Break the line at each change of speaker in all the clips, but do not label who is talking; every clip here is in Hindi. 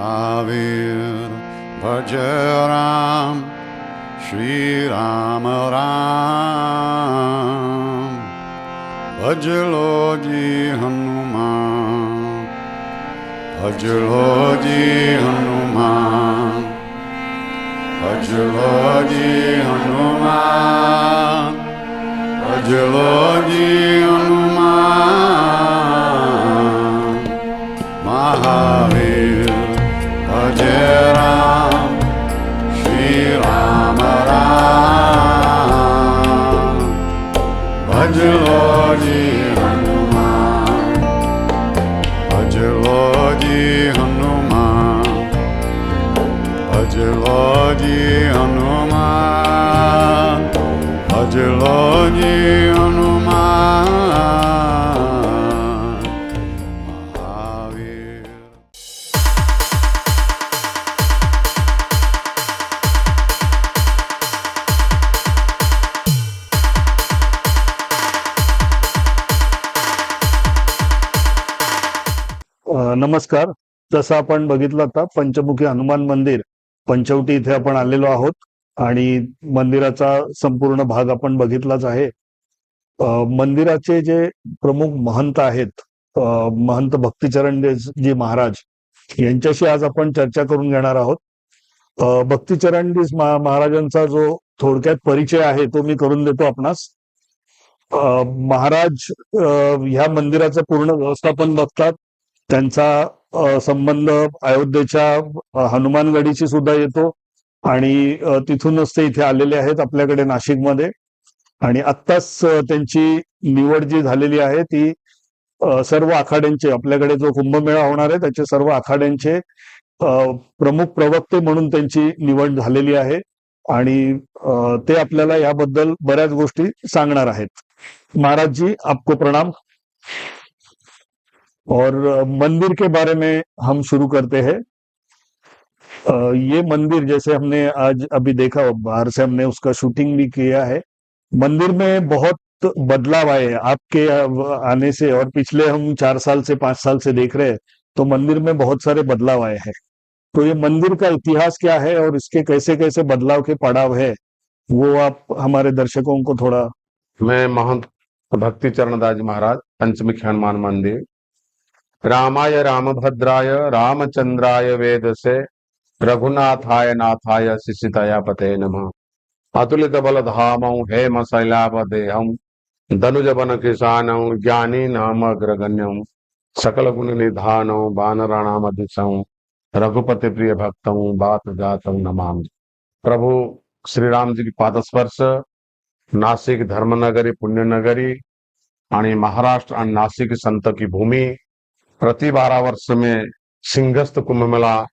महावीर भज राम श्री राम राम। भज लो जी हनुमान, भज लो जी हनुमान, भज लो जी हनुमान, भज लो जी हनुमान। महावीर भज राम श्री राम राम। भज लो जी हनुमान, भज लो जी हनुमान, भज लो जी हनुमान, भज लो जी हनुमान।
नमस्कार. जसं आपण बघितलं आता पंचमुखी हनुमान मंदिर पंचवटी इथे आपण आलेलो आहोत आणि मंदिराचा संपूर्ण भाग आपण बघितलाच आहे. मंदिराचे जे प्रमुख महंत आहेत, महंत भक्तिचरण जी महाराज यांच्याशी आज आपण चर्चा करून घेणार आहोत. भक्तिचरणजीस महाराजांचा जो थोडक्यात परिचय आहे तो मी करून देतो आपणास. महाराज ह्या मंदिराचं पूर्ण व्यवस्थापन बघतात. त्यांचा संबंध अयोध्येच्या हनुमानगडीशी सुद्धा येतो आणि तिथूनच ते इथे आलेले आहेत आपल्याकडे नाशिकमध्ये. आणि आत्ताच त्यांची निवड जी झालेली आहे ती सर्व आखाड्यांचे, आपल्याकडे जो कुंभमेळा होणार आहे त्याचे सर्व आखाड्यांचे प्रमुख प्रवक्ते म्हणून त्यांची निवड झालेली आहे आणि ते आपल्याला याबद्दल बऱ्याच गोष्टी सांगणार आहेत. महाराज जी, आपको प्रणाम. और मंदिर के बारे में हम शुरू करते हैं. ये मंदिर जैसे हमने आज अभी देखा, बाहर से हमने उसका शूटिंग भी किया है. मंदिर में बहुत बदलाव आए आपके आने से, और पिछले हम 4 साल से 5 साल से देख रहे हैं तो मंदिर में बहुत सारे बदलाव आए हैं. तो ये मंदिर का इतिहास क्या है और इसके कैसे कैसे बदलाव के पड़ाव है, वो आप हमारे दर्शकों को थोड़ा.
मैं महंत भक्तिचरण दास महाराज, पंचमुखी हनुमान मंदिर, रामाय रामभद्राय रामचंद्राय वेदसे रघुनाथाय नाथाय शिशितया पते नमः। अतुलित बलधामौ हेम शैलापदेहं धनुज बन किसानौ ज्ञानी नाम अग्रगण्यं सकल गुण निधानौ वानराणाम अधीशं रघुपति प्रिय भक्तौ बात जातौ नमामि। प्रभु श्री राम जी की पादस्पर्श, नासिक धर्मनगरी, पुण्यनगरी आणि महाराष्ट्र आणि नासिक संत की भूमि, प्रति 12 वर्ष में सिंहस्थ कुंभ मेला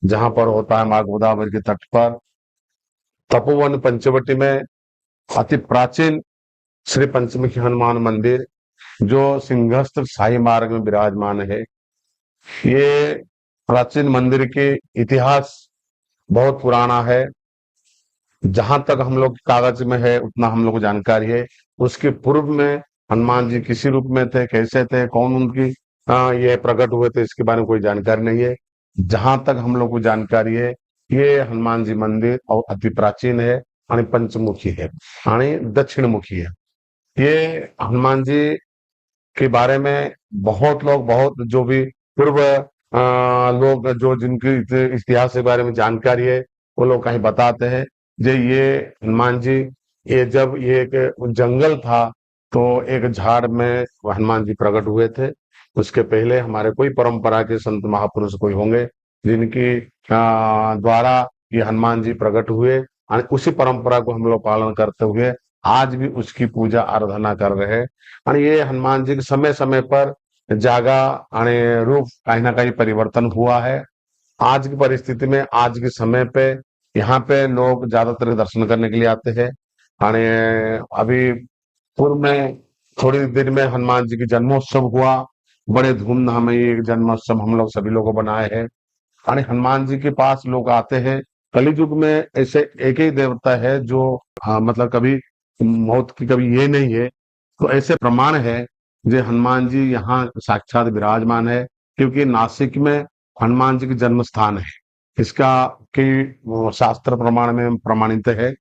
जहां पर होता है माँ गोदावरी के तट पर, तपोवन पंचवटी में अति प्राचीन श्री पंचमुखी हनुमान मंदिर जो सिंहस्थ शाही मार्ग में विराजमान है। ये प्राचीन मंदिर के इतिहास बहुत पुराना है। जहां तक हम लोग कागज में है उतना हम लोग को जानकारी है। उसके पूर्व में हनुमान जी किसी रूप में थे, कैसे थे, कौन उनकी ये प्रकट हुए थे, इसके बारे में कोई जानकारी नहीं है। जहां तक हम लोग को जानकारी है ये हनुमान जी मंदिर और अति प्राचीन है आणि पंचमुखी है आणि दक्षिणमुखी है। ये हनुमान जी के बारे में बहुत लोग, बहुत जो भी पूर्व लोग जो जिनकी इतिहास के बारे में जानकारी है वो लोग कहीं बताते हैं जे ये हनुमान जी, ये जब ये एक जंगल था तो एक झाड़ में हनुमान जी प्रकट हुए थे। उसके पहले हमारे कोई परंपरा के संत महापुरुष कोई होंगे जिनकी द्वारा ये हनुमान जी प्रकट हुए और उसी परंपरा को हम लोग पालन करते हुए आज भी उसकी पूजा आराधना कर रहे हैं। और ये हनुमान जी के समय समय पर जागा आणि रूप कहीं ना कहीं परिवर्तन हुआ है। आज की परिस्थिति में, आज के समय पे यहाँ पे लोग ज्यादातर दर्शन करने के लिए आते हैं। आणि अभी पूर्व में थोड़ी देर में हनुमान जी की जन्मोत्सव हुआ, बड़े धूमधाम में ये जन्मोत्सव हम लोग सभी लोगों बनाए हैं। और हनुमान जी के पास लोग आते हैं। कलयुग में ऐसे एक ही देवता है जो मतलब कभी मौत की कभी ये नहीं है, तो ऐसे प्रमाण है जो हनुमान जी यहाँ साक्षात विराजमान है। क्योंकि नासिक में हनुमान जी की जन्म स्थान है। इसका की शास्त्र प्रमाण में प्रमाणित है।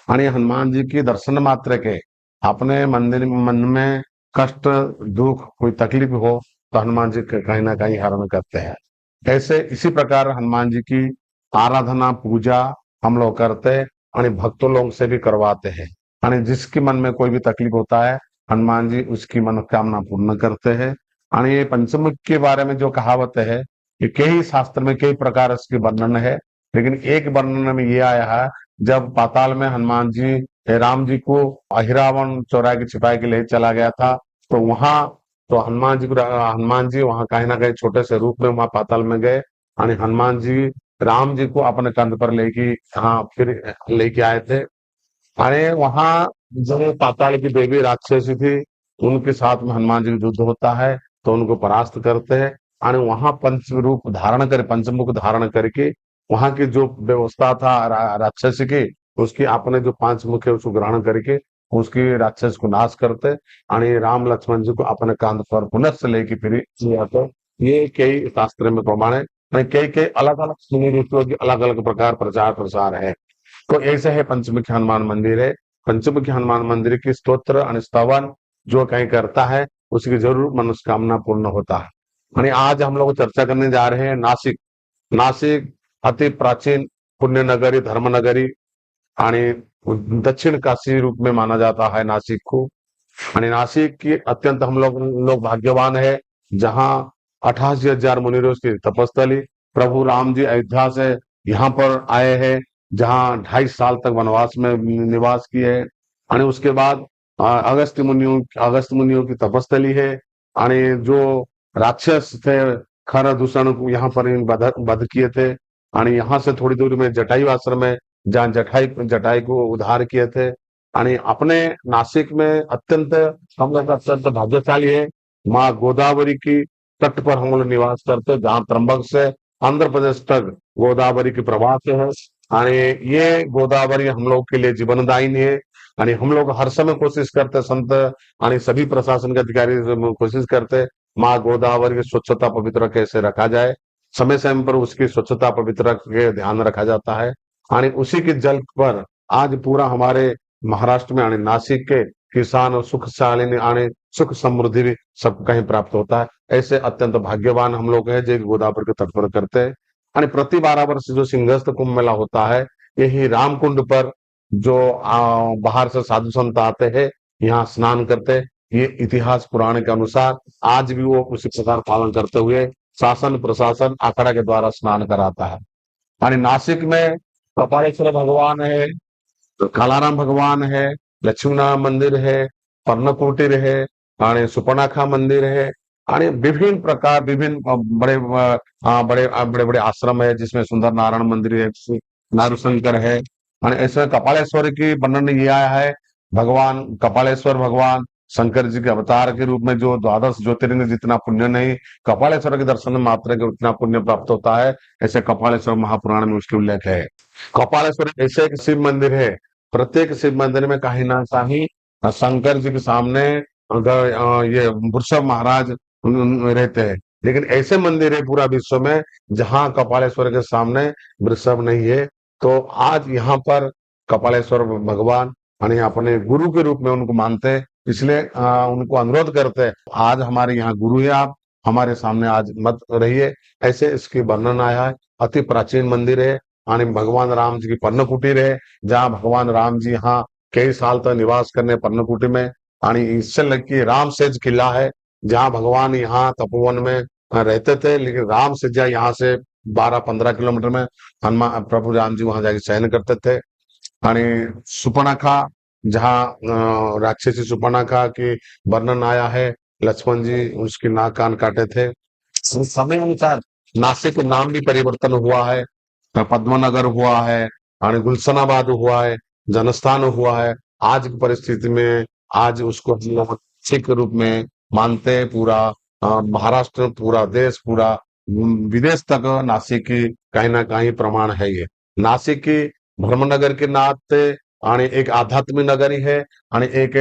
आणि हनुमान जी की दर्शन मात्र के अपने मंदिर मन में कष्ट, दुख, कोई तकलीफ हो तो हनुमान जी कहीं ना कहीं हरण करते हैं। ऐसे इसी प्रकार हनुमान जी की आराधना पूजा हम लोग करते और भक्तों लोग से भी करवाते हैं। और जिसके मन में कोई भी तकलीफ होता है हनुमान जी उसकी मनोकामना पूर्ण करते हैं। और ये पंचमुख के बारे में जो कहावत है ये कई शास्त्र में कई प्रकार इसके वर्णन है, लेकिन एक वर्णन में ये आया है जब पाताल में हनुमान जी राम जी को अहिरावण चौरा के छिपा के ले चला गया था, तो वहां तो हनुमान जी वहां कहीं ना कहीं छोटे से रूप में वहां पाताल में गए और हनुमान जी राम जी को अपने कंध पर लेके हाँ फिर लेके आए थे। अरे वहां जो पाताल की देवी राक्षसी थी उनके साथ में हनुमान जी का युद्ध होता है तो उनको परास्त करते हैं और वहां पंच रूप धारण कर पंचमुख धारण करके वहां की जो व्यवस्था था राक्षसी की उसकी अपने जो पांच मुख है उसको ग्रहण करके उसकी राक्षस को नाश करते और राम लक्ष्मण जी को अपने कांध पर पुनः से लेके फिर तो ये कई शास्त्र में प्रमाण है। कई कई अलग अलग सुनी रीतियों की अलग अलग प्रकार प्रचार प्रसार है। तो ऐसे है पंचमुखी हनुमान मंदिर है। पंचमुखी हनुमान मंदिर की स्तोत्र और स्तवन जो कहीं करता है उसकी जरूर मनोकामना पूर्ण होता है। यानी आज हम लोग चर्चा करने जा रहे हैं नासिक। नासिक अति प्राचीन पुण्य नगरी, धर्म नगरी आणि दक्षिण काशी रूप में माना जाता है नासिक को। आणि नासिक की अत्यंत हम लोग भाग्यवान है जहां 88,000 मुनियों की तपस्थली, प्रभु राम जी अयोध्या से यहाँ पर आए हैं जहां 2.5 साल तक वनवास में निवास किए है। आणि उसके बाद अगस्त मुनियों की तपस्थली है। आणि जो राक्षस थे खर दूषण को यहाँ पर वध किए थे आणि यहाँ से थोड़ी दूर में जटायु आश्रम है जहाँ जटाई को उद्धार किए थे। आणि अपने नासिक में अत्यंत हम लोग अत्यंत भाग्यशाली है। माँ गोदावरी की तट पर हम लोग निवास करते जहाँ त्र्यंबक से आंध्र प्रदेश तक गोदावरी की प्रवाह से है। आणि ये गोदावरी हम लोग के लिए जीवनदायिनी है। आणि हम लोग हर समय कोशिश करते संत आणि सभी प्रशासन के अधिकारी कोशिश करते माँ गोदावरी की स्वच्छता पवित्र कैसे रखा जाए, समय समय पर उसकी स्वच्छता पवित्र के ध्यान रखा जाता है। आणि उसी के जल पर आज पूरा हमारे महाराष्ट्र में आने नासिक के किसान सुख शालिनी आने सुख समृद्धि भी सब कहीं प्राप्त होता है। ऐसे अत्यंत भाग्यवान हम लोग हैं जो गोदावरी के तट पर करते हैं। आणि प्रति 12 वर्ष जो सिंहस्थ कुंभ मेला होता है यही रामकुंड पर जो बाहर से साधु संत आते हैं यहाँ स्नान करते। ये इतिहास पुराण के अनुसार आज भी वो उसी प्रकार पालन करते हुए शासन प्रशासन अखाड़ा के द्वारा स्नान कराता है। आणि नासिक में कपालेश्वर भगवान है, कालाराम भगवान है, लक्ष्मीनारायण मंदिर है, पर्णकुटीर है आणि सुपर्णखा मंदिर है आणि विभिन्न प्रकार विभिन्न बड़े बड़े बड़े आश्रम है जिसमें सुंदर नारायण मंदिर है, नारुशंकर है। और ऐसे कपालेश्वर की वर्णन ये आया है भगवान कपालेश्वर भगवान शंकर जी के अवतार के रूप में जो 12 ज्योतिर्लिंग जितना पुण्य नहीं कपालेश्वर के दर्शन मात्र के उतना पुण्य प्राप्त होता है। ऐसे कपालेश्वर महापुराण में उसके उल्लेख है। कपालेश्वर ऐसे एक शिव मंदिर है, प्रत्येक शिव मंदिर में कहीं ना कहीं शंकर जी के सामने ये वृषभ महाराज रहते हैं, लेकिन ऐसे मंदिर है पूरा विश्व में जहां कपालेश्वर के सामने वृषभ नहीं है। तो आज यहाँ पर कपालेश्वर भगवान यानी अपने गुरु के रूप में उनको मानते हैं, इसलिए उनको अनुरोध करते हैं आज हमारे यहाँ गुरु है, आप हमारे सामने आज मत रहिए। ऐसे इसकी वर्णन आया है। अति प्राचीन मंदिर है यानी भगवान राम जी की पर्णकुटीर है जहाँ भगवान राम जी यहाँ कई साल तक निवास करने पर्णकुटीर में। यानी इससे लग के राम सेज किला है जहाँ भगवान यहाँ तपोवन में रहते थे, लेकिन राम सज्जा यहाँ से 12-15 किलोमीटर में हनुमान प्रभु राम जी वहां जाके शयन करते थे। आणि सुपर्णखा जहाँ राक्षसी सुपर्णखा की वर्णन आया है, लक्ष्मण जी उसकी नाक कान काटे थे। समय अनुसार नासिक नाम भी परिवर्तन हुआ है, पद्मनगर हुआ है और गुलशनाबाद हुआ है, जनस्थान हुआ है। आज की परिस्थिति में आज उसको हम लोग सिख रूप में मानते हैं। पूरा महाराष्ट्र, पूरा देश, पूरा विदेश तक नासिक की कहीं ना कहीं प्रमाण है। ये नासिक की धर्मनगर के नाते आणि एक आध्यात्मिक नगरी है आणि एक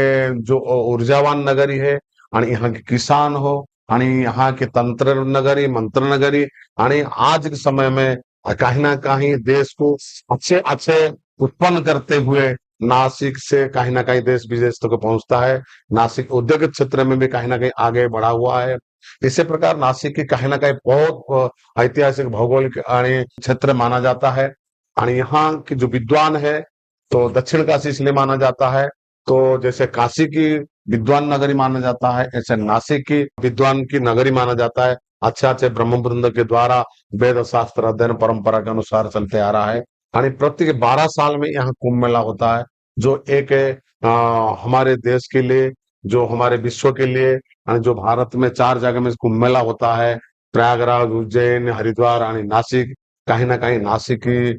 जो ऊर्जावान नगरी है आणि यहाँ के किसान हो आणि यहाँ की तंत्र नगरी, मंत्र नगरी, आणि आज के समय में कहीं ना कहीं देश को अच्छे अच्छे उत्पन्न करते हुए नासिक से कहीं ना कहीं देश विदेश तक पहुंचता है। नासिक औद्योगिक क्षेत्र में भी कहीं ना कहीं आगे बढ़ा हुआ है। इसी प्रकार नासिक की कहीं ना कहीं बहुत ऐतिहासिक भौगोलिक आणि क्षेत्र माना जाता है। आणि यहाँ की जो विद्वान है तो दक्षिण काशी इसलिए माना जाता है, तो जैसे काशी की विद्वान नगरी माना जाता है, ऐसे नासिक की विद्वान की नगरी माना जाता है। अच्छे अच्छे ब्रह्म वृंद के द्वारा वेद शास्त्र अध्ययन परंपरा के अनुसार चलते आ रहा है। आणि प्रत्येक 12 साल में यहाँ कुंभ मेला होता है, जो एक हमारे देश के लिए, जो हमारे विश्व के लिए, आणि जो भारत में 4 जगह में कुंभ मेला होता है, प्रयागराज, उज्जैन, हरिद्वार आणि नासिक। कहीं ना कहीं नासिक की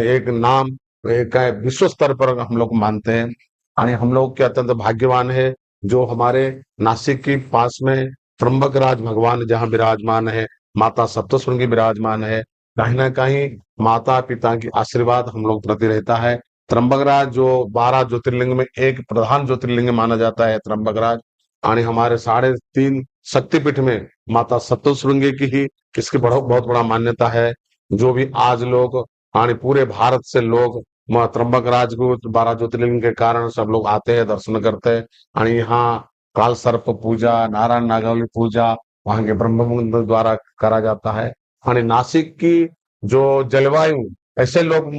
एक नाम एक विश्व स्तर पर हम लोग मानते हैं। आणि हम लोग के अत्यंत भाग्यवान है जो हमारे नासिक के पास में त्र्यंबकराज भगवान जहाँ विराजमान है, माता सप्तशृंगी विराजमान है। कहीं ना कहीं माता पिता की आशीर्वाद हम लोग प्रति रहता है। त्र्यंबकराज जो 12 ज्योतिर्लिंग में एक प्रधान ज्योतिर्लिंग माना जाता है त्र्यंबकराज। आणि हमारे 3.5 शक्तिपीठ में माता सप्तशृंगी की ही इसकी बहुत बड़ा मान्यता है। जो भी आज लोग आणि पूरे भारत से लोग त्र्यंबकराज को 12 ज्योतिर्लिंग के कारण सब लोग आते हैं, दर्शन करते हैं। आणि यहाँ काल सर्प पूजा, नारायण नागावली पूजा वहां के ब्रह्म मुहूर्त द्वारा करा जाता है। आणि नासिक की जो जलवायु ऐसे लोग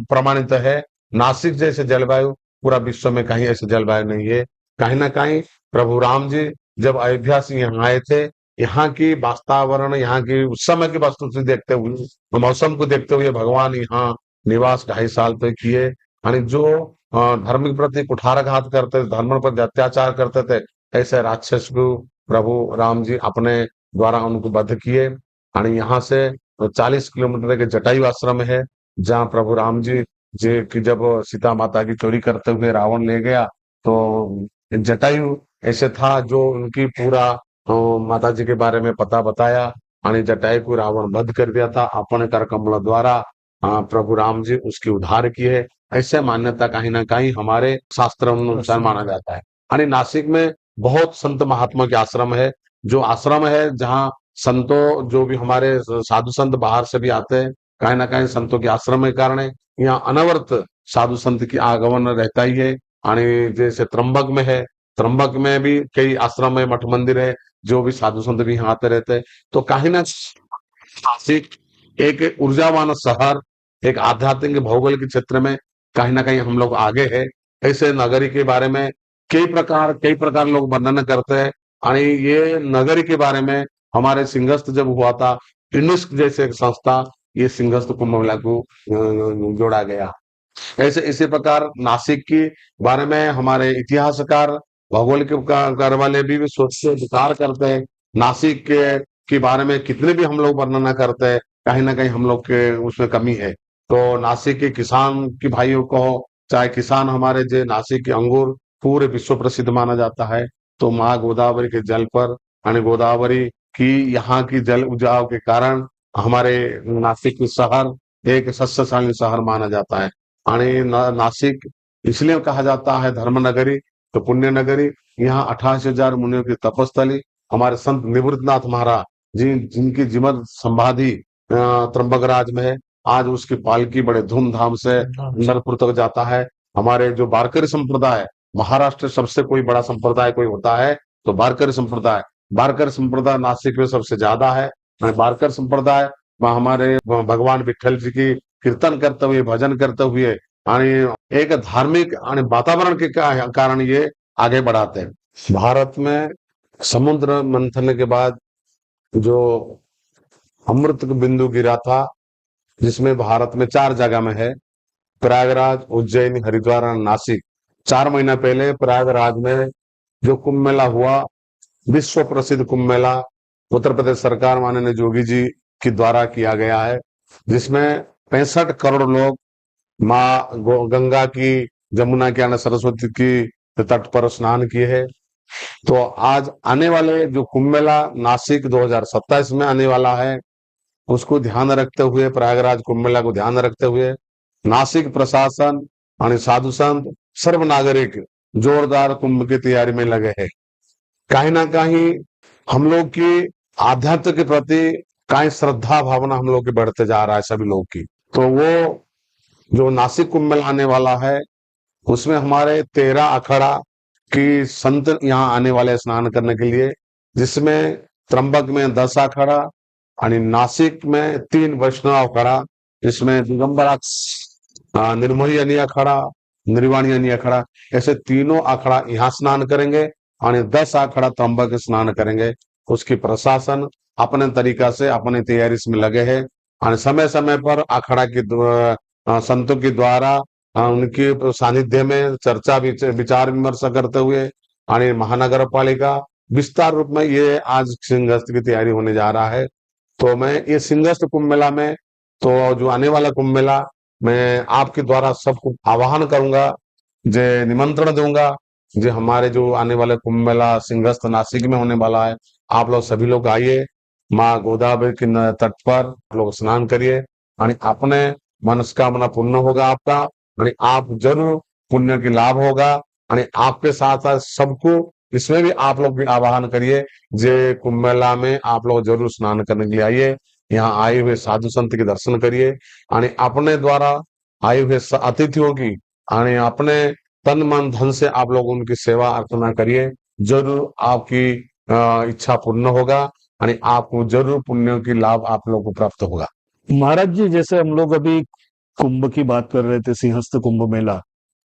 प्रमाणित है, नासिक जैसे जलवायु पूरा विश्व में कहीं ऐसे जलवायु नहीं है। कहीं ना कहीं प्रभु राम जी जब अयोध्या से यहाँ आए थे, यहाँ की वातावरण, यहाँ की उस समय की वस्तु से देखते हुए, मौसम को देखते हुए भगवान यहाँ निवास 2.5 साल तक किए। आणि जो धर्म के प्रति कुठाराघात करते, धर्म पर अत्याचार करते थे, ऐसे राक्षस को प्रभु राम जी अपने द्वारा उनको वध किए। आणि यहाँ से 40 किलोमीटर के जटायु आश्रम है, जहाँ प्रभु राम जी की जब सीता माता की चोरी करते हुए रावण ले गया, तो जटायु ऐसे था जो उनकी पूरा माता जी के बारे में पता बताया, आणि जटायु को रावण वध कर दिया था अपने कर कमल द्वारा। प्रभु राम जी उसकी उद्धार की है, ऐसे मान्यता कहीं ना कहीं हमारे शास्त्रों अनुसार माना जाता है। आणि नासिक में बहुत संत महात्मा के आश्रम है, जो आश्रम है जहाँ संतों, जो भी हमारे साधु संत बाहर से भी आते हैं, कहीं ना कहीं संतों के आश्रम के कारण यहाँ अनवरत साधु संत की आगमन रहता ही है। आणि जैसे त्र्यंबक में है, त्र्यंबक में भी कई आश्रम है, मठ मंदिर है, जो भी साधु संत भी यहाँ आते रहते हैं। तो कहीं ना नासिक एक ऊर्जावान शहर, एक आध्यात्मिक भौगोलिक क्षेत्र में कहीं ना कहीं हम लोग आगे है। ऐसे नगरी के बारे में कई प्रकार लोग वर्णन करते हैं। आणि ये नगरी के बारे में हमारे सिंहस्थ जब हुआ था, यूनेस्को जैसे एक संस्था, ये सिंहस्थ कुंभ मेला को जोड़ा गया। ऐसे इसी प्रकार नासिक के बारे में हमारे इतिहासकार, भौगोलिक वाले भी सोच से विचार करते हैं। नासिक के बारे में कितने भी हम लोग वर्णना करते हैं, कहीं ना कहीं हम लोग के उसमें कमी है। तो नासिक के किसान की भाइयों को, चाहे किसान हमारे जो नासिक के अंगूर पूरे विश्व प्रसिद्ध माना जाता है। तो माँ गोदावरी के जल पर, आणि गोदावरी की यहाँ की जल उजाव के कारण हमारे नासिक की शहर एक सस्यशाली शहर माना जाता है। आणि नासिक इसलिए कहा जाता है धर्म नगरी, तो पुण्य नगरी। यहाँ 88,000 मुनियों की तपस्थली, हमारे संत निवृत्तनाथ महाराज जिनकी जीवन समाधि त्र्यंबकराज में है, आज उसकी पालकी बड़े धूमधाम से नरपुर तक जाता है। हमारे जो वारकरी संप्रदाय, महाराष्ट्र सबसे कोई बड़ा संप्रदाय कोई होता है तो वारकरी संप्रदाय नासिक में सबसे ज्यादा है। वारकरी संप्रदाय हमारे भगवान विठ्ठल जी की कीर्तन करते हुए, भजन करते हुए, आणि एक धार्मिक आणि वातावरण के कारण ये आगे बढ़ाते हैं। भारत में समुद्र मंथन के बाद जो अमृत बिंदु गिरा था, जिसमें भारत में 4 जगह में है, प्रयागराज, उज्जैन, हरिद्वार और नासिक। 4 महीना पहले प्रयागराज में जो कुंभ मेला हुआ, विश्व प्रसिद्ध कुंभ मेला, उत्तर प्रदेश सरकार माननीय योगी जी के द्वारा किया गया है, जिसमें 65 करोड़ लोग माँ गंगा की, जमुना की, सरस्वती की तट पर स्नान किए हैं। तो आज आने वाले जो कुंभ मेला नासिक 2027 में आने वाला है, उसको ध्यान रखते हुए, प्रयागराज कुंभ मेला को ध्यान रखते हुए नासिक प्रशासन और साधु संत, सर्व नागरिक जोरदार कुंभ की तैयारी में लगे हैं। कहीं ना कहीं हम लोग की आध्यात्म के प्रति काई श्रद्धा भावना हम लोग की बढ़ते जा रहा है सभी लोग की। तो वो जो नासिक कुंभ मेला आने वाला है उसमें हमारे 13 अखाड़ा की संत यहाँ आने वाले स्नान करने के लिए, जिसमें त्र्यंबक में 10 अखाड़ा आणि नासिक में 3 वैष्णव अखाड़ा, जिसमें दिगंबरा निर्मोही यानी अखाड़ा, निर्वाणी यानी अखाड़ा, ऐसे तीनों अखाड़ा यहाँ स्नान करेंगे और 10 अखाड़ा त्र्यंबक स्नान करेंगे। उसकी प्रशासन अपने तरीका से अपनी तैयारी में लगे हैं और समय समय पर अखाड़ा की संतों के द्वारा उनके सानिध्य में चर्चा विचार विमर्श करते हुए और महानगर पालिका विस्तार रूप में ये आज सिंहस्थ की तैयारी होने जा रहा है। तो मैं ये सिंहस्थ कुंभ मेला में, तो जो आने वाला कुंभ मेला, मैं आपके द्वारा सबको आह्वान करूंगा, जे निमंत्रण दूंगा, जो हमारे जो आने वाले कुंभ मेला सिंहस्थ नासिक में होने वाला है, आप लोग सभी लोग आइए, माँ गोदावरी के तट पर लोग स्नान करिए और अपने मनस्कामना पूर्ण होगा आपका और आप जरूर पुण्य की लाभ होगा। और आपके साथ साथ सबको इसमें भी आप लोग भी आह्वान करिए, जे कुंभ मेला में आप लोग जरूर स्नान करने के लिए आइए, यहाँ आए हुए साधु संत के दर्शन करिए और अपने द्वारा आए हुए अतिथियों की और अपने तन मन धन से आप लोग उनकी सेवा अर्चना करिए, जरूर आपकी इच्छा पूर्ण होगा और आपको जरूर पुण्यों की लाभ आप लोग को प्राप्त होगा।
महाराज जी, जैसे हम लोग अभी कुंभ की बात कर रहे थे, सिंहस्थ कुंभ मेला,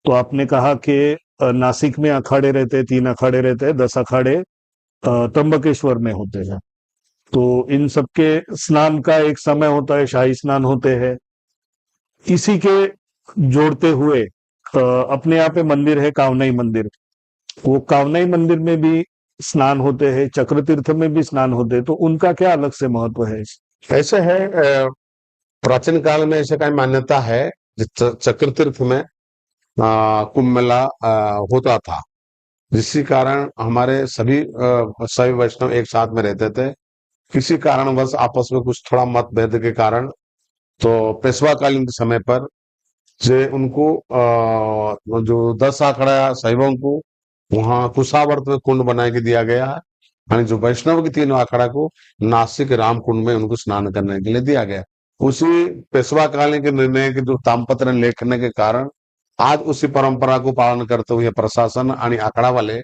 तो आपने कहा कि नासिक में अखाड़े रहते हैं, 3 अखाड़े रहते हैं, 10 अखाड़े त्र्यंबकेश्वर में होते हैं। तो इन सबके स्नान का एक समय होता है, शाही स्नान होते हैं। इसी के जोड़ते हुए अपने यहाँ पे मंदिर है कावनाई मंदिर, वो कावनाई मंदिर में भी स्नान होते हैं, चक्र तीर्थ में भी स्नान होते हैं, तो उनका क्या अलग से महत्व है?
ऐसे है, प्राचीन काल में ऐसे का मान्यता है, चक्र तीर्थ में कुंभ मेला होता था, जिसके कारण हमारे सभी शैव वैष्णव एक साथ में रहते थे। किसी कारणवश आपस में कुछ थोड़ा मतभेद के कारण, तो पेशवाकालीन के समय पर जे उनको जो 10 आंकड़ा शैवों को वहां कुशावर्त में कुंड बना के दिया गया है, यानी जो वैष्णव के 3 आंकड़ा को नासिक राम कुंड में उनको स्नान करने के लिए दिया गया। उसी पेशवाकालीन के निर्णय के जो तामपत्र लेखने के कारण आज उसी परंपरा को पालन करते हुए प्रशासन और आंकड़ा वाले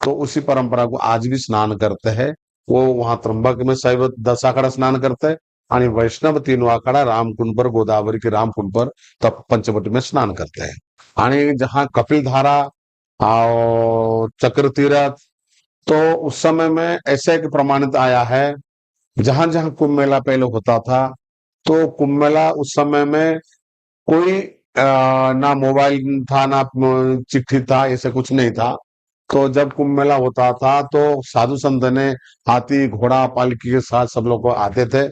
तो उसी परंपरा को आज भी स्नान करते हैं। वो वहां त्र्यंबक में शैव 10 आंकड़ा स्नान करते हैं और वैष्णव 3 आंकड़ा रामकुंड पर, गोदावरी के रामकुंड पर तब पंचवटी में स्नान करते हैं। और जहाँ कपिल धारा और चक्र तीर्थ, तो उस समय में ऐसे एक प्रमाणित आया है, जहां जहां कुंभ मेला पहले होता था, तो कुंभ मेला उस समय में कोई ना मोबाइल था ना चिट्ठी था, ऐसे कुछ नहीं था। तो जब कुंभ मेला होता था तो साधु संत ने हाथी घोड़ा पालकी के साथ सब लोग आते थे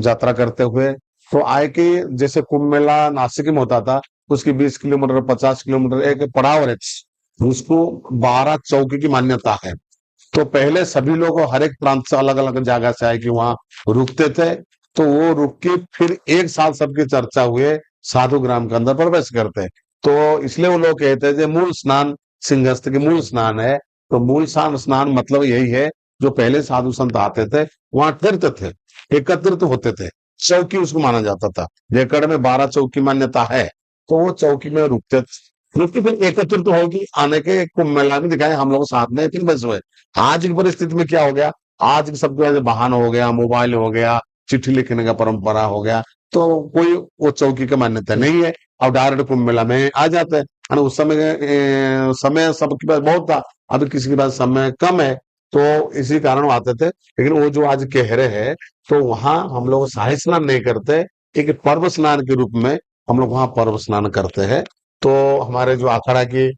यात्रा करते हुए। तो आए कि जैसे कुंभ मेला नासिक में होता था, उसकी 20 किलोमीटर 50 किलोमीटर एक पड़ाव है, उसको 12 चौकी की मान्यता है। तो पहले सभी लोग हर एक प्रांत से अलग अलग जगह से आए कि वहां रुकते थे, तो वो रुक के फिर एक साथ सबकी चर्चा हुए साधु ग्राम के अंदर प्रवेश करते। तो इसलिए वो लोग कहते हैं जो मूल स्नान सिंहस्थ के मूल स्नान है। तो मूल स्नान मतलब यही है, जो पहले साधु संत आते थे वहां तीर्थ थे, एकत्रित होते थे, चौकी उसको माना जाता था। जेकड़ में 12 चौकी मान्यता है, तो वो चौकी में रुकते थे, रुक के फिर एकत्रित होगी आने के कुंभ मेला में दिखाए हम लोग साथ में फिर बस हुए। आज की परिस्थिति में क्या हो गया, आज सबके वाहन हो गया, मोबाइल हो गया, चिट्ठी लिखने का परंपरा हो गया, तो कोई वो चौकी का मान्यता नहीं है। अब डायरेक्ट कुंभ मेला में आ जाते हैं। और उस समय सबके पास बहुत था, अभी किसी के पास समय कम है, तो इसी कारण वो आते थे। लेकिन वो जो आज कह रहे हैं, तो वहां हम लोग शाही स्नान नहीं करते, एक पर्व स्नान के रूप में हम लोग वहां पर्व स्नान करते हैं। तो हमारे जो अखाड़ा के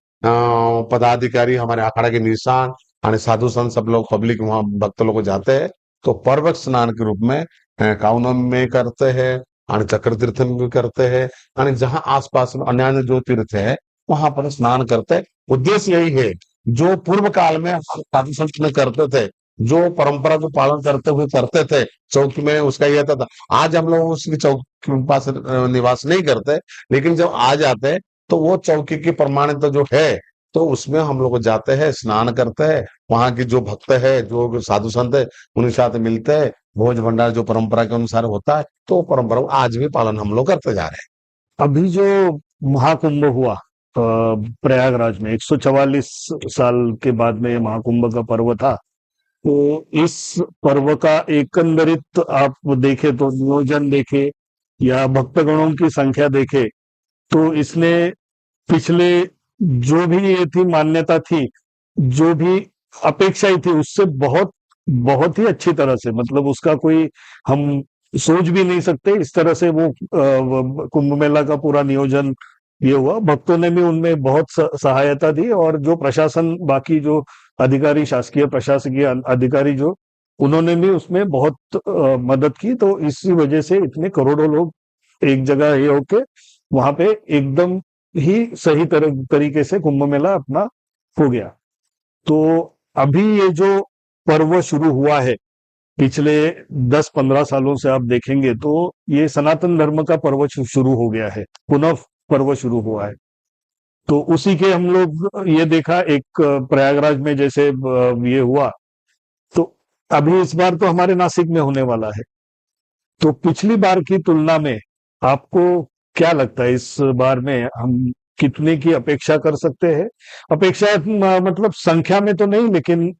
पदाधिकारी, हमारे अखाड़ा के निशान और साधु संत सब लोग पब्लिक वहां भक्त लोग जाते हैं, तो पर्व स्नान के रूप में काउनम में करते हैं और चक्र तीर्थ में भी करते हैं, और जहां आसपास में अन्य जो तीर्थ है वहां पर स्नान करते हैं। उद्देश्य यही है, जो पूर्व काल में साधु संत में करते थे, जो परंपरा को पालन करते हुए करते थे, चौकी में उसका यह था। आज हम लोग उसकी चौकी के पास निवास नहीं करते, लेकिन जब आ जाते तो वो चौकी की प्रमाणित जो है तो उसमें हम लोग जाते हैं, स्नान करते हैं, वहां की जो भक्त है, जो साधु संत है, उनके साथ मिलते हैं, भोज भंडार जो परंपरा के अनुसार होता है, तो वो परंपरा को आज भी पालन हम लोग करते जा रहे
अभी जो महाकुंभ हुआ प्रयागराज में, 144 साल के बाद में ये महाकुंभ का पर्व था। तो इस पर्व का एकंदरित आप देखे तो, नियोजन देखे या भक्तगणों की संख्या देखे, तो इसने पिछले जो भी ये थी मान्यता थी, जो भी अपेक्षाएं थी, उससे बहुत बहुत ही अच्छी तरह से, मतलब उसका कोई हम सोच भी नहीं सकते इस तरह से वो कुंभ मेला का पूरा नियोजन ये हुआ। भक्तों ने भी उनमें बहुत सहायता दी, और जो प्रशासन, बाकी जो अधिकारी, शासकीय प्रशासकीय अधिकारी जो, उन्होंने भी उसमें बहुत मदद की। तो इसी वजह से इतने करोड़ों लोग एक जगह ये होके वहां पे एकदम ही सही तरीके से कुंभ मेला अपना हो गया। तो अभी ये जो पर्व शुरू हुआ है, पिछले 10-15 सालों से आप देखेंगे तो ये सनातन धर्म का पर्व शुरू हो गया है, पुनः पर्व शुरू हुआ है। तो उसी के हम लोग ये देखा, एक प्रयागराज में जैसे ये हुआ, तो अभी इस बार तो हमारे नासिक में होने वाला है। तो पिछली बार की तुलना में आपको क्या लगता है, इस बार में हम कितने की अपेक्षा कर सकते हैं? अपेक्षा मतलब संख्या में तो नहीं, लेकिन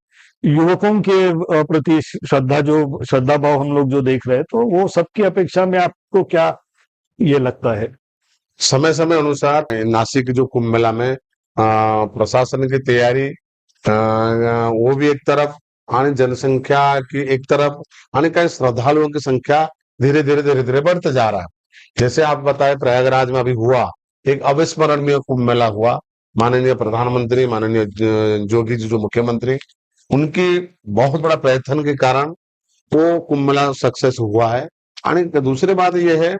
युवकों के प्रति श्रद्धा भाव हम लोग जो देख रहे हैं, तो वो सबकी अपेक्षा में आपको क्या ये लगता है?
समय समय अनुसार नासिक जो कुंभ मेला में प्रशासन की तैयारी, वो भी एक तरफ, आणि जनसंख्या की एक तरफ, आणि काही श्रद्धालुओं की संख्या धीरे धीरे बढ़ते जा रहा है। जैसे आप बताए प्रयागराज में अभी हुआ, एक अविस्मरणीय कुंभ मेला हुआ। माननीय प्रधानमंत्री, माननीय जोगी जी जो मुख्यमंत्री, उनकी बहुत बड़ा प्रयत्न के कारण वो कुंभ मेला सक्सेस हुआ है। आणि दूसरी बात यह है,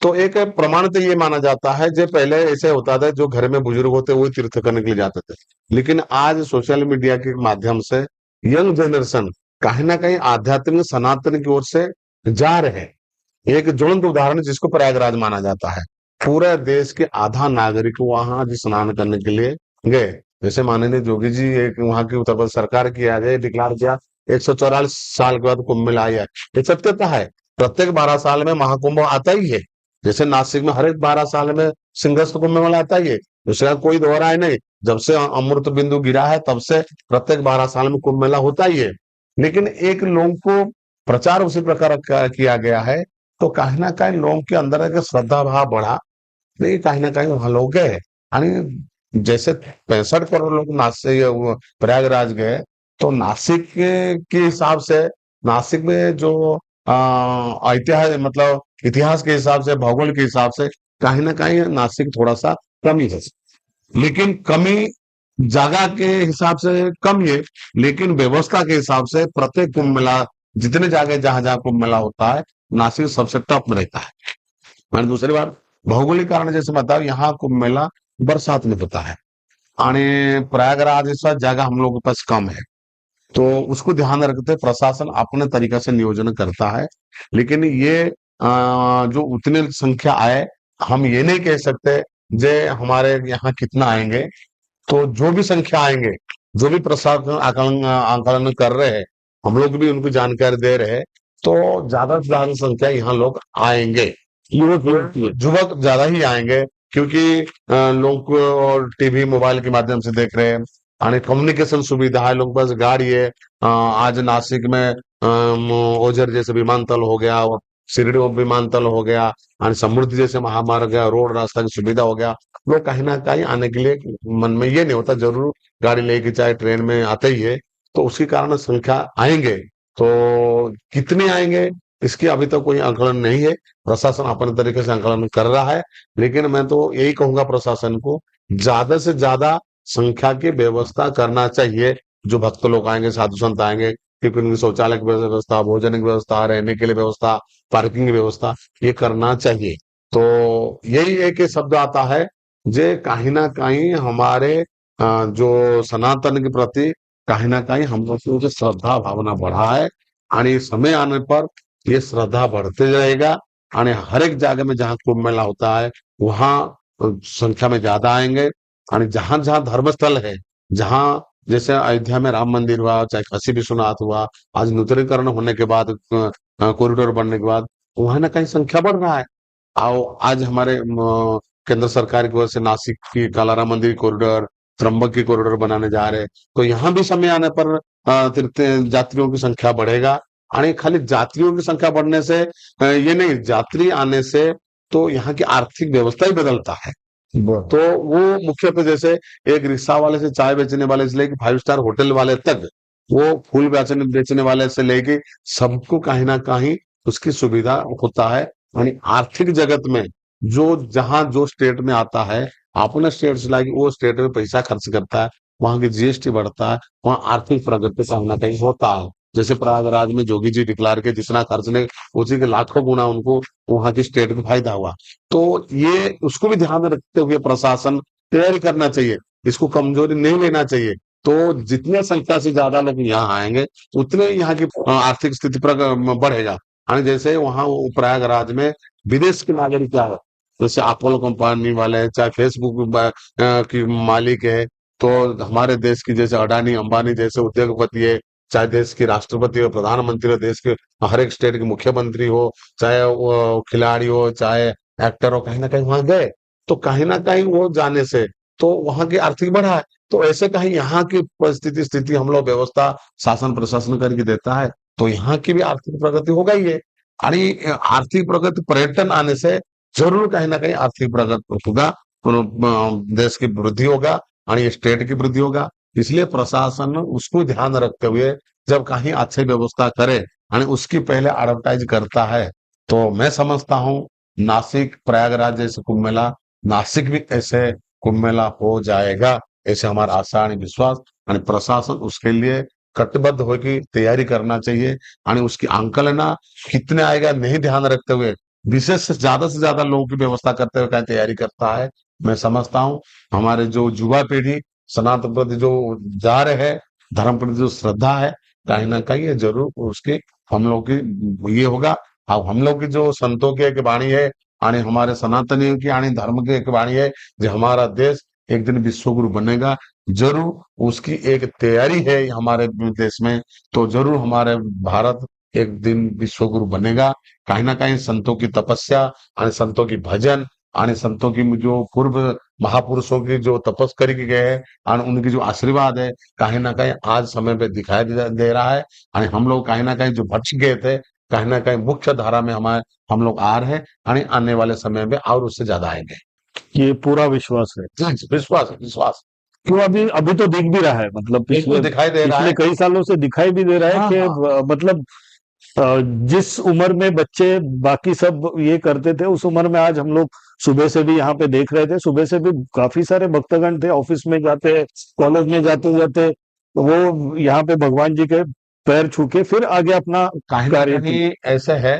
तो एक प्रमाण तो ये माना जाता है, जो पहले ऐसे होता था, जो घर में बुजुर्ग होते वही तीर्थ करने के लिए जाते थे, लेकिन आज सोशल मीडिया के माध्यम से यंग जनरेशन कहीं ना कहीं आध्यात्मिक सनातन की ओर से जा रहे हैं। एक ज्वलंत उदाहरण जिसको प्रयागराज माना जाता है, पूरे देश के आधा नागरिक वहां आज स्नान करने के लिए गए। जैसे माननीय जोगी जी, एक वहां की उत्तर प्रदेश सरकार की आज डिक्लेयर किया 144 साल के बाद कुंभ मेला आया। ये सत्यता है, प्रत्येक 12 साल में महाकुंभ आता ही है। जैसे नासिक में हर एक 12 साल में सिंहस्थ कुंभ मेला आता ही है, उसका कोई दोहराए नहीं। जब से अमृत बिंदु गिरा है तब से प्रत्येक 12 साल में कुंभ मेला होता ही है। लेकिन एक लोगों को प्रचार उसी प्रकार किया गया है, तो कहीं ना कहीं लोगों के अंदर एक श्रद्धा भाव बढ़ा, नहीं कहीं ना कहीं वहां लोग गए। आणि जैसे 65 करोड़ लोग नासिक प्रयागराज गए, तो नासिक के हिसाब से, नासिक में जो ऐतिहासिक मतलब इतिहास के हिसाब से, भूगोल के हिसाब से कहीं ना कहीं नासिक थोड़ा सा कमी है। लेकिन कमी जगह के हिसाब से कम है, लेकिन व्यवस्था के हिसाब से प्रत्येक कुंभ मेला, जितने जगह जहां जहां कुंभ मेला होता है, नासिक सबसे टॉप में रहता है। मैंने दूसरी बार भौगोलिक कारण जैसे बताओ, यहाँ कुंभ मेला बरसात में होता है, आणि प्रयागराज जैसा जगह हम लोग के पास कम है, तो उसको ध्यान रखते प्रशासन अपने तरीके से नियोजन करता है। लेकिन ये जो उतने संख्या आए, हम ये नहीं कह सकते जे हमारे यहाँ कितना आएंगे। तो जो भी संख्या आएंगे, जो भी प्रशासन आकलन कर रहे हैं, हम लोग भी उनको जानकारी दे रहे हैं, तो ज्यादा से ज्यादा संख्या यहाँ लोग आएंगे। युवक ज्यादा ही आएंगे, क्योंकि लोग टीवी मोबाइल के माध्यम से देख रहे हैं, आणि कम्युनिकेशन सुविधा है, लोग पास गाड़ी है। आज नासिक में ओझर जैसे विमानतल हो गया, और शिरडी विमानतल हो गया, और समृद्धि जैसे महामार्ग, रोड रास्ता की सुविधा हो गया। लोग कहीं ना कहीं आने के लिए मन में ये नहीं होता, जरूर गाड़ी लेके चाहे ट्रेन में आते ही है, तो उसके कारण संख्या आएंगे। तो कितने आएंगे इसकी अभी तक कोई आंकलन नहीं है, प्रशासन अपने तरीके से आंकलन कर रहा है। लेकिन मैं तो यही कहूंगा प्रशासन को, ज्यादा से ज्यादा संख्या की व्यवस्था करना चाहिए। जो भक्त लोग आएंगे, साधु संत आएंगे, क्योंकि उनकी शौचालय की व्यवस्था, भोजन की व्यवस्था, रहने के लिए व्यवस्था, पार्किंग की व्यवस्था, ये करना चाहिए। तो यही एक शब्द आता है, जे कहीं ना कहीं हमारे जो सनातन के प्रति कहीं ना कहीं हम लोग की जो श्रद्धा भावना बढ़ा है, आणि समय आने पर ये श्रद्धा बढ़ते जाएगा, आणि हर एक जगह में जहाँ कुंभ मेला होता है वहां संख्या में ज्यादा आएंगे। आणि जहां जहां धर्मस्थल है, जहां जैसे अयोध्या में राम मंदिर हुआ, चाहे काशी विश्वनाथ हुआ, आज नूतनीकरण होने के बाद कॉरिडोर बनने के बाद वहां ना कहीं संख्या बढ़ रहा है। आओ आज हमारे केंद्र सरकार की ओर से नासिक की कालाराम मंदिर कॉरिडोर, त्र्यंबक की कॉरिडोर बनाने जा रहे हैं, तो यहाँ भी समय आने पर तीर्थ यात्रियों की संख्या बढ़ेगा। आणि खाली यात्रियों की संख्या बढ़ने से ये नहीं, यात्री आने से तो यहाँ की आर्थिक व्यवस्था ही बदलता है। तो वो मुख्यतः जैसे एक रिक्शा वाले से चाय बेचने वाले से लेके 5 स्टार होटल वाले तक, वो फूल बेचने बेचने वाले से लेके सबको कहीं ना कहीं उसकी सुविधा होता है। आणि आर्थिक जगत में जो जहां जो स्टेट में आता है, अपने स्टेट से लाके वो स्टेट में पैसा खर्च करता है, वहां की जीएसटी बढ़ता है, वहां आर्थिक प्रगति कहीं ना कहीं होता है। जैसे प्रयागराज में जोगी जी डिक्लेयर के जितना खर्च ने उसी के लाखों गुना उनको वहां की स्टेट को फायदा हुआ। तो ये उसको भी ध्यान में रखते हुए प्रशासन तैयारी करना चाहिए, इसको कमजोरी नहीं लेना चाहिए। तो जितने संख्या से ज्यादा लोग यहाँ आएंगे उतने यहाँ की आर्थिक स्थिति बढ़ेगा। आणि जैसे वहां प्रयागराज में विदेश के नागरिक क्या है, जैसे अपोलो कंपनी वाले हैं, चाहे फेसबुक की मालिक है, तो हमारे देश की जैसे अडानी अंबानी जैसे उद्योगपति है, चाहे देश की राष्ट्रपति हो, प्रधानमंत्री हो, देश के हर एक स्टेट के मुख्यमंत्री हो, चाहे वो खिलाड़ी हो, चाहे एक्टर हो, कहीं ना कहीं वहां गए, तो कहीं ना कहीं वो जाने से तो वहां की आर्थिक बढ़ा है। तो ऐसे कहीं यहाँ की परिस्थिति स्थिति हम लोग व्यवस्था शासन प्रशासन करके देता है, तो यहाँ की भी आर्थिक प्रगति होगा ही है। आणि आर्थिक प्रगति पर्यटन आने से जरूर कहीं ना कहीं आर्थिक प्रगति होगा, देश की वृद्धि होगा आणि स्टेट की वृद्धि होगा। इसलिए प्रशासन उसको ध्यान रखते हुए जब कहीं अच्छी व्यवस्था करे आणि उसकी पहले एडवर्टाइज करता है, तो मैं समझता हूँ नासिक प्रयागराज जैसे कुंभ मेला, नासिक भी ऐसे कुंभ मेला हो जाएगा, ऐसे हमारा आशा आणि विश्वास। आणि प्रशासन उसके लिए कटिबद्ध होकर तैयारी करना चाहिए। आणि उसकी आंकलना कितने आएगा नहीं ध्यान रखते हुए विशेष से ज्यादा लोगों की व्यवस्था करते हुए क्या तैयारी करता है। मैं समझता हूँ हमारे जो युवा पीढ़ी सनातन प्रति जो जा रहे हैं, धर्म प्रति जो श्रद्धा है, कहीं ना कहीं ये जरूर उसकी हम लोग की ये होगा। अब हम लोग की जो संतों की एक वाणी है आणि हमारे सनातनियों की आणि धर्म की एक वाणी है, जो हमारा देश एक दिन विश्व गुरु बनेगा, जरूर उसकी एक तैयारी है हमारे देश में। तो जरूर हमारे भारत एक दिन विश्व गुरु बनेगा। कहीं ना कहीं संतों की तपस्या आणि संतों की भजन आणि संतों की जो पूर्व महापुरुषों की जो तपस करके गए हैं और उनकी जो आशीर्वाद है, कहीं ना कहीं आज समय पे दिखाई दे रहा है। और हम लोग कहीं ना कहीं जो भटक गए थे, कहीं ना कहीं मुख्य धारा में हम लोग आ रहे हैं और आने वाले समय में और उससे ज्यादा आएंगे।
ये पूरा विश्वास है।
जी, जी, विश्वास है, विश्वास
क्यों अभी अभी तो दिख भी रहा है, मतलब
बिल्कुल दिखाई दे रहा
पिछले
है।
कई सालों से दिखाई भी दे रहा है
हाँ,
कि
हाँ।
मतलब जिस उम्र में बच्चे बाकी सब ये करते थे, उस उम्र में आज हम लोग सुबह से भी यहाँ पे देख रहे थे, सुबह से भी काफी सारे भक्तगण थे, ऑफिस में जाते, कॉलेज में जाते जाते वो यहाँ पे भगवान जी के पैर छू के फिर आगे अपना
कहीं ना
कार्य
कहीं ऐसे है,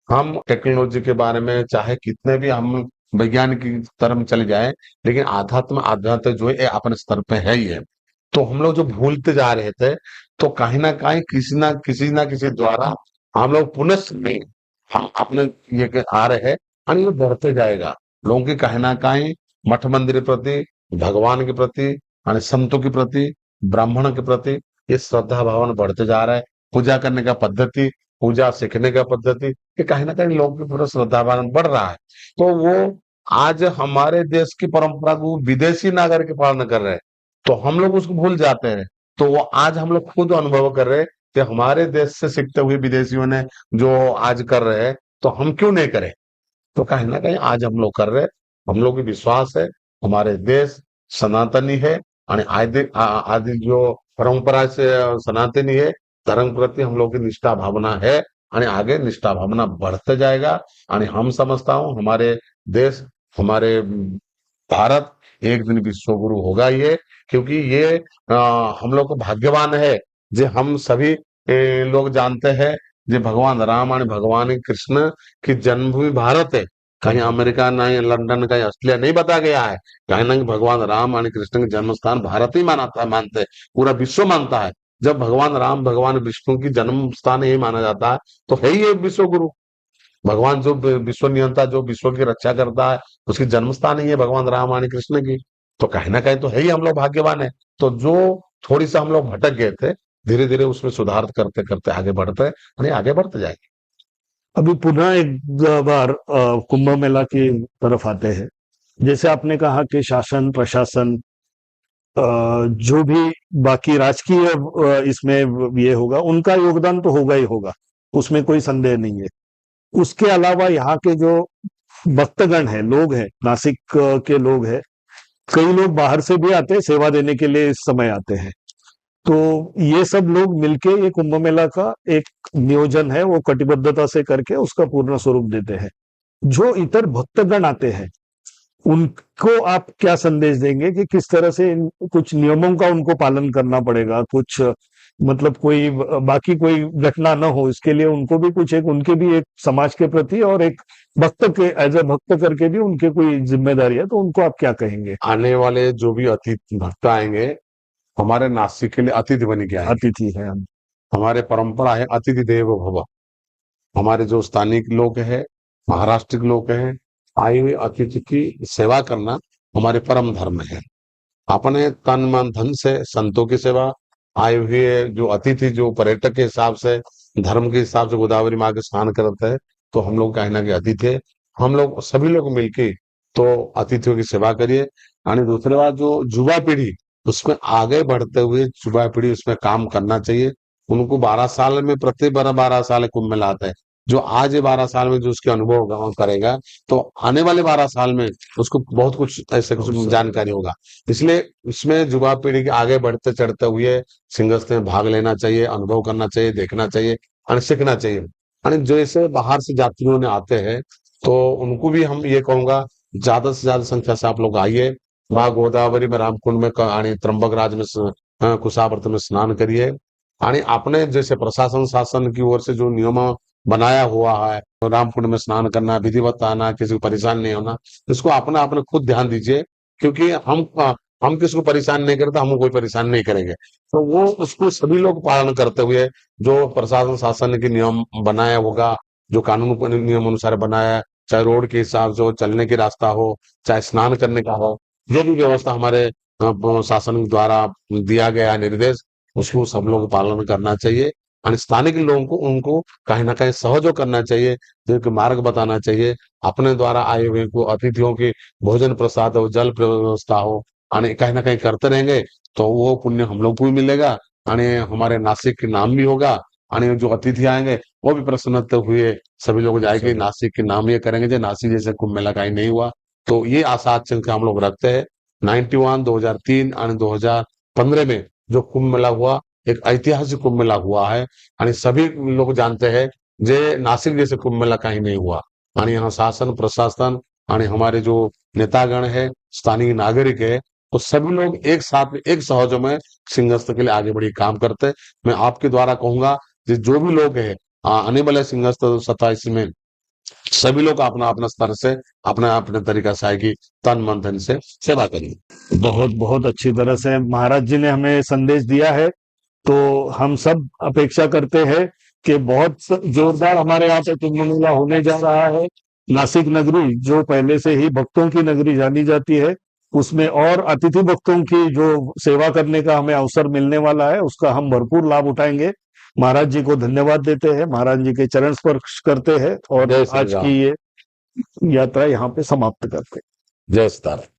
हम टेक्नोलॉजी के बारे में चाहे कितने भी हम विज्ञान की तरफ चले जाएं, लेकिन आध्यात्म जो है ये अपने स्तर पे है ही है। तो हम लोग जो भूलते जा रहे थे, तो कहीं ना कहीं किसी ना किसी द्वारा हम लोग पुनः हम अपने ये के आ रहे हैं और ये बढ़ते जाएगा। लोगों की कहीं ना कहीं मठ मंदिर के प्रति, भगवान के प्रति और संतों के प्रति, ब्राह्मणों के प्रति ये श्रद्धा भावना बढ़ते जा रहा है। पूजा करने का पद्धति, पूजा सीखने का पद्धति, ये कहीं ना कहीं लोगों की पूरा श्रद्धा भावना बढ़ रहा है। तो वो आज हमारे देश की परंपरा को विदेशी नागरिक पालन कर रहे हैं, तो हम लोग उसको भूल जाते हैं। तो वो आज हम लोग खुद अनुभव कर रहे हैं कि हमारे देश से सीखते हुए विदेशियों ने जो आज कर रहे हैं, तो हम क्यों नहीं करें। तो कहीं ना कहीं आज हम लोग कर रहे हैं। हम लोग की विश्वास है हमारे देश सनातनी है और आदि जो परंपरा से सनातनी है, धर्म प्रति हम लोग की निष्ठा भावना है और आगे निष्ठा भावना बढ़ते जाएगा। और हम समझता हूँ हमारे देश, हमारे भारत एक दिन विश्व गुरु होगा ये, क्योंकि ये हम लोग को भाग्यवान है जो हम सभी लोग जानते हैं जो भगवान राम और भगवान कृष्ण की जन्मभूमि भारत है। कहीं अमेरिका नहीं, लंदन, कहीं ऑस्ट्रेलिया नहीं बता गया है। कहीं ना कहीं भगवान राम और कृष्ण के जन्म स्थान भारत ही मानते हैं, पूरा विश्व मानता है। जब भगवान राम भगवान विष्णु की जन्म स्थान यही माना जाता है, तो है ही ये विश्व गुरु। भगवान जो विश्व नियंता, जो विश्व की रक्षा करता है, उसकी जन्म स्थान ही है भगवान राम और कृष्ण की। तो कहीं ना कहीं तो है ही हम लोग भाग्यवान है। तो जो थोड़ी सा हम लोग भटक गए थे, धीरे धीरे उसमें सुधार करते करते आगे बढ़ते हैं और आगे बढ़ते जाएंगे।
अभी पुनः एक बार कुंभ मेला की तरफ आते हैं। जैसे आपने कहा कि शासन प्रशासन जो भी बाकी राजकीय इसमें ये होगा, उनका योगदान तो होगा ही होगा, उसमें कोई संदेह नहीं है। उसके अलावा यहाँ के जो भक्तगण है, लोग हैं, नासिक के लोग हैं, कई लोग बाहर से भी आते हैं सेवा देने के लिए, इस समय आते हैं। तो ये सब लोग मिलके ये कुंभ मेला का एक नियोजन है, वो कटिबद्धता से करके उसका पूर्ण स्वरूप देते हैं। जो इतर भक्तगण आते हैं उनको आप क्या संदेश देंगे कि किस तरह से कुछ नियमों का उनको पालन करना पड़ेगा, कुछ मतलब कोई बाकी कोई घटना न हो, इसके लिए उनको भी कुछ एक, उनके भी एक समाज के प्रति और एक भक्त के एज ए भक्त करके भी उनके कोई जिम्मेदारी है, तो उनको आप क्या कहेंगे?
आने वाले जो भी अतिथि भक्त आएंगे, हमारे नासिक के लिए अतिथि बन के आएंगे।
अतिथि है हम।
हमारे परंपरा है अतिथि देवो भव। हमारे जो स्थानीय लोग हैं, महाराष्ट्र के लोग हैं, आए हुए अतिथि की सेवा करना हमारे परम धर्म है। अपने तन मन धन से संतों की सेवा, आए हुए जो अतिथि जो पर्यटक के हिसाब से, धर्म के हिसाब से गोदावरी माँ के स्नान करते हैं, तो हम लोग कहना कि अतिथि है। हम लोग सभी लोग मिलके तो अतिथियों की सेवा करिए। और दूसरी बात, जो युवा पीढ़ी उसमें आगे बढ़ते हुए युवा पीढ़ी उसमें काम करना चाहिए। उनको 12 साल में, प्रति 12 साल कुंभ मेला आता है। जो आज 12 साल में जो उसके अनुभव करेगा, तो आने वाले 12 साल में उसको बहुत कुछ ऐसे कुछ जानकारी होगा। इसलिए इसमें युवा पीढ़ी के आगे बढ़ते चढ़ते हुए सिंगस्त में भाग लेना चाहिए, अनुभव करना चाहिए, देखना चाहिए और सीखना चाहिए। और जैसे बाहर से यात्रियों ने आते हैं, तो उनको भी हम ये कहूंगा, ज्यादा से ज्यादा संख्या से आप लोग आइए, माँ गोदावरी में, रामकुंड में, त्र्यंबकराज में, कुशावर्त में स्नान करिए। आणि अपने जैसे प्रशासन शासन की ओर से जो नियम बनाया हुआ है, रामकुंड में स्नान करना, विधिवत आना, किसी को परेशान नहीं होना, इसको अपना अपने खुद ध्यान दीजिए। क्योंकि हम किसी को परेशान नहीं करते, हम कोई परेशान नहीं करेंगे। तो वो उसको सभी लोग पालन करते हुए, जो प्रशासन शासन के नियम बनाया होगा, जो कानून नियम अनुसार बनाया है, चाहे रोड के हिसाब से हो, चलने की रास्ता हो, चाहे स्नान करने का हो, जो भी व्यवस्था हमारे शासन द्वारा दिया गया है निर्देश, उसको सब लोग पालन करना चाहिए। और स्थानीय लोगों को उनको कहीं ना कहीं सहयोग करना चाहिए, जो मार्ग बताना चाहिए। अपने द्वारा आए हुए को अतिथियों की भोजन प्रसाद हो, जल व्यवस्था हो, और कहीं ना कहीं करते रहेंगे, तो वो पुण्य हम लोग को भी मिलेगा, और हमारे नासिक के नाम भी होगा। और जो अतिथि आएंगे वो भी प्रसन्नता हुए सभी लोग जाएंगे, नासिक के नाम ये करेंगे जो नासिक जैसे कुंभ मेला कहीं नहीं हुआ। तो ये आशा आचंका हम लोग रखते हैं। 91, 2003 और 2015 में जो कुंभ मेला हुआ, एक ऐतिहासिक कुंभ मेला हुआ है, और सभी लोग जानते हैं जे नासिक जैसे कुंभ मेला कहीं नहीं हुआ। और यहाँ शासन प्रशासन और हमारे जो नेतागण है, स्थानीय नागरिक है, तो सभी लोग एक साथ में, एक सहयोग में सिंहस्थ के लिए आगे बढ़ी काम करते हैं। मैं आपके द्वारा कहूंगा कि जो भी लोग है आने वाले सिंहस्थ 27 में, सभी लोग अपना अपना स्तर से, अपना अपने तरीका से आएगी, तन मन धन से सेवा करिए।
बहुत बहुत अच्छी तरह से महाराज जी ने हमें संदेश दिया है। तो हम सब अपेक्षा करते हैं कि बहुत जोरदार हमारे यहाँ पे कुंभ मेला होने जा रहा है। नासिक नगरी जो पहले से ही भक्तों की नगरी जानी जाती है, उसमें और अतिथि भक्तों की जो सेवा करने का हमें अवसर मिलने वाला है, उसका हम भरपूर लाभ उठाएंगे। महाराज जी को धन्यवाद देते हैं, महाराज जी के चरण स्पर्श करते हैं और
जय श्री
आज
राम।
की ये यात्रा यहाँ पे समाप्त करते हैं।
जय सीताराम।